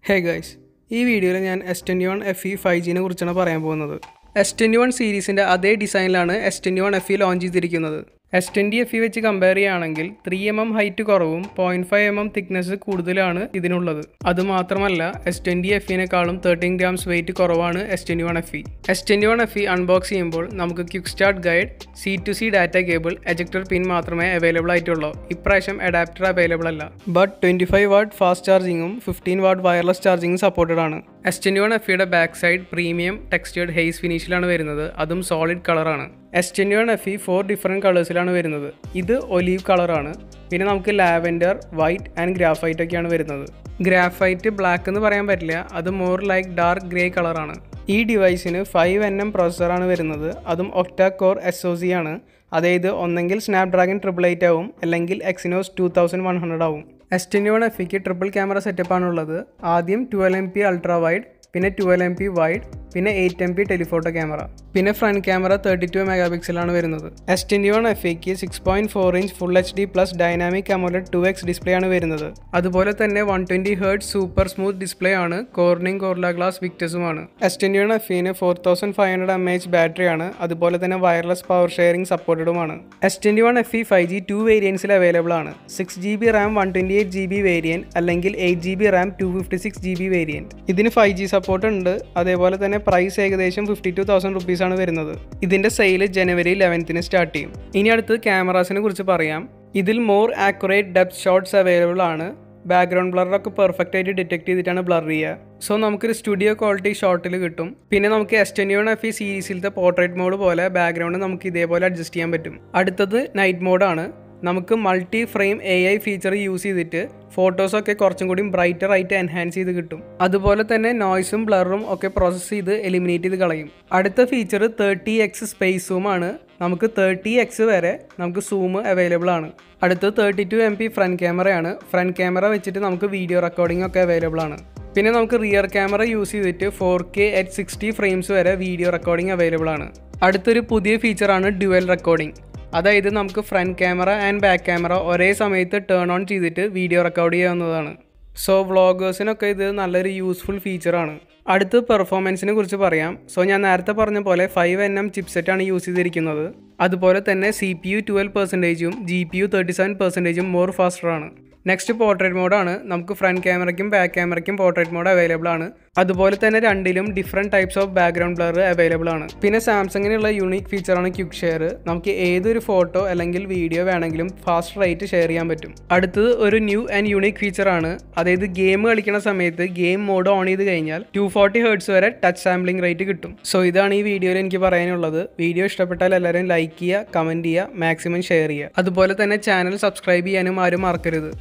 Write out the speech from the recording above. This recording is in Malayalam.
Hey guys, this video I S21 FE 5G S21 series in the design S21 FE launch S20 FE വെച്ച് കമ്പയർ ചെയ്യുകയാണെങ്കിൽ 3mm ഹൈറ്റ് കുറവും 0.5mm തിക്നെസ് കൂടുതലാണ് ഇതിനുള്ളത്. അതുമാത്രമല്ല S20 FE-നെക്കാളും 13 grams വെയിറ്റ് കുറവാണ് S21 FE. S21 FE unbox ചെയ്യുമ്പോൾ നമുക്ക് quick start guide, C2C data cable, ejector pin മാത്രമേ അവൈലബിൾ ആയിട്ടുള്ളൂ. ഇപ്രാവശ്യം അഡാപ്റ്റർ അവൈലബിൾ അല്ല. ബട്ട് 25 വാട്ട് ഫാസ്റ്റ് ചാർജിങ്ങും 15 വാട്ട് വയർലെസ് ചാർജിങ്ങും സപ്പോർട്ടഡ് ആണ്. S21 FE-യുടെ back side premium textured haze ഫിനിഷിലാണ് വരുന്നത്. അതും സോളിഡ് കളറാണ്. S21 FE 4 ഡിഫറെൻറ്റ് കളേഴ്സിലാണ് വരുന്നത്. ഇത് ഒലീവ് കളറാണ്. പിന്നെ നമുക്ക് ലാവെൻഡർ, വൈറ്റ് ആൻഡ് ഗ്രാഫൈറ്റ് ഒക്കെയാണ് വരുന്നത്. ഗ്രാഫൈറ്റ് ബ്ലാക്ക് എന്ന് പറയാൻ പറ്റില്ല, അത് മോർ ലൈക്ക് ഡാർക്ക് ഗ്രേ കളറാണ്. ഈ ഡിവൈസിന് 5nm പ്രോസസ്സറാണ് വരുന്നത്. അതും octa-core SoC ആണ്. അതായത് ഒന്നെങ്കിൽ Snapdragon 888 ആവും, അല്ലെങ്കിൽ Exynos 2100 ആവും. S21 FEക്ക് triple camera സെറ്റപ്പാണുള്ളത്. ആദ്യം 12MP അൾട്രാ വൈഡ്, പിന്നെ 12MP വൈഡ്, പിന്നെ 8MP ടെലിഫോട്ടോ ക്യാമറ, പിന്നെ ഫ്രണ്ട് ക്യാമറ 32 മെഗാപിക്സലാണ് വരുന്നത്. S21 FEക്ക് 6.4 inch full HD plus dynamic AMOLE 2x display ആണ് വരുന്നത്. അതുപോലെ തന്നെ 120Hz സൂപ്പർ സ്മൂത്ത് ഡിസ്പ്ലേ ആണ്. കോർണിംഗ് ഗോറില്ല ഗ്ലാസ് വിക്ടസുമാണ്. S21 FEന് 4500 mAh ബാറ്ററി ആണ്. അതുപോലെ തന്നെ വയർലെസ് പവർ ഷെയറിംഗ് സപ്പോർട്ടഡുമാണ്. S21 FE 5G 2 വേരിയൻസിൽ അവൈലബിൾ ആണ്. 6GB RAM 128GB വേരിയൻറ്റ്, അല്ലെങ്കിൽ 8GB RAM 256GB വേരിയൻറ്റ്. ഇതിന് 5G സപ്പോർട്ട് ഉണ്ട്. അതേപോലെ തന്നെ പ്രൈസ് ഏകദേശം 52,000 റുപ്പീസാണ് വരുന്നത്. ഇതിൻ്റെ സെയിൽ ജനുവരി 11ന് സ്റ്റാർട്ട് ചെയ്യും. ഇനി അടുത്ത് ക്യാമറാസിനെ കുറിച്ച് പറയാം. ഇതിൽ more accurate depth shots available ആണ്. ബാക്ക്ഗ്രൗണ്ട് ബ്ലറൊക്കെ പെർഫെക്റ്റ് ആയിട്ട് ഡിറ്റക്ട് ചെയ്തിട്ടാണ് ബ്ലർ ചെയ്യുക. സോ നമുക്കൊരു സ്റ്റുഡിയോ ക്വാളിറ്റി ഷോട്ടിൽ കിട്ടും. പിന്നെ നമുക്ക് S21 FE സീരീസിലത്തെ പോർട്രേറ്റ് മോഡ് പോലെ ബാക്ക്ഗ്രൗണ്ട് നമുക്ക് ഇതേപോലെ അഡ്ജസ്റ്റ് ചെയ്യാൻ പറ്റും. അടുത്തത് നൈറ്റ് മോഡാണ്. നമുക്ക് multi frame AI feature use ചെയ്തിട്ട് ഫോട്ടോസൊക്കെ കുറച്ചും കൂടി ബ്രൈറ്റർ ആയിട്ട് എൻഹാൻസ് ചെയ്ത് കിട്ടും. അതുപോലെ തന്നെ നോയ്സും ബ്ലറും ഒക്കെ പ്രോസസ്സ് ചെയ്ത് എലിമിനേറ്റ് ചെയ്ത് കളയും. അടുത്ത ഫീച്ചർ 30x സ്പേസ് സൂം ആണ്. നമുക്ക് 30x വരെ നമുക്ക് സൂം അവൈലബിൾ ആണ്. അടുത്ത് 32MP ഫ്രണ്ട് ക്യാമറയാണ്. ഫ്രണ്ട് ക്യാമറ വെച്ചിട്ട് നമുക്ക് വീഡിയോ റെക്കോർഡിംഗ് ഒക്കെ അവൈലബിൾ ആണ്. പിന്നെ നമുക്ക് റിയർ ക്യാമറ യൂസ് ചെയ്തിട്ട് 4K at 60 ഫ്രെയിംസ് വരെ വീഡിയോ റെക്കോർഡിംഗ് അവൈലബിൾ ആണ്. അടുത്തൊരു പുതിയ ഫീച്ചറാണ് ഡ്യുവൽ റെക്കോർഡിംഗ്. അതായത് നമുക്ക് front camera and back camera ഒരേ സമയത്ത് ടേൺ ഓൺ ചെയ്തിട്ട് വീഡിയോ റെക്കോർഡ് ചെയ്യാവുന്നതാണ്. സോ വ്ളോഗേഴ്സിനൊക്കെ ഇത് നല്ലൊരു യൂസ്ഫുൾ ഫീച്ചറാണ്. അടുത്ത് പെർഫോമൻസിനെ കുറിച്ച് പറയാം. സോ ഞാൻ നേരത്തെ പറഞ്ഞ പോലെ 5nm ചിപ്സെറ്റാണ് യൂസ് ചെയ്തിരിക്കുന്നത്. അതുപോലെ തന്നെ CPU 12%, GPU 37% മോർ ഫാസ്റ്ററാണ്. നെക്സ്റ്റ് പോർട്രേറ്റ് മോഡാണ്. നമുക്ക് ഫ്രണ്ട് ക്യാമറയ്ക്കും ബാക്ക് ക്യാമറയ്ക്കും പോർട്രേറ്റ് മോഡ് അവൈലബിൾ ആണ്. അതുപോലെ തന്നെ രണ്ടിലും different types of background blur available ആണ്. പിന്നെ സാംസങ്ങിനുള്ള യൂണിക് ഫീച്ചറാണ് ക്വിക്ക് ഷെയർ. നമുക്ക് ഏതൊരു ഫോട്ടോ അല്ലെങ്കിൽ വീഡിയോ വേണമെങ്കിലും ഫാസ്റ്റ് റേറ്റ് ഷെയർ ചെയ്യാൻ പറ്റും. അടുത്തത് ഒരു ന്യൂ ആൻഡ് യൂണിക് ഫീച്ചറാണ്. അതായത് ഗെയിം കളിക്കുന്ന സമയത്ത് ഗെയിം മോഡ് ഓൺ ചെയ്ത് കഴിഞ്ഞാൽ 240 Hz വരെ ടച്ച് സാമ്പിളിംഗ് റേറ്റ് കിട്ടും. സോ ഇതാണ് ഈ വീഡിയോയിൽ എനിക്ക് പറയാനുള്ളത്. വീഡിയോ ഇഷ്ടപ്പെട്ടാൽ എല്ലാവരും ലൈക്ക് ചെയ്യുക, കമൻറ്റ് ചെയ്യുക, മാക്സിമം ഷെയർ ചെയ്യുക. അതുപോലെ തന്നെ ചാനൽ സബ്സ്ക്രൈബ് ചെയ്യാനും ആരും മറക്കരുത്.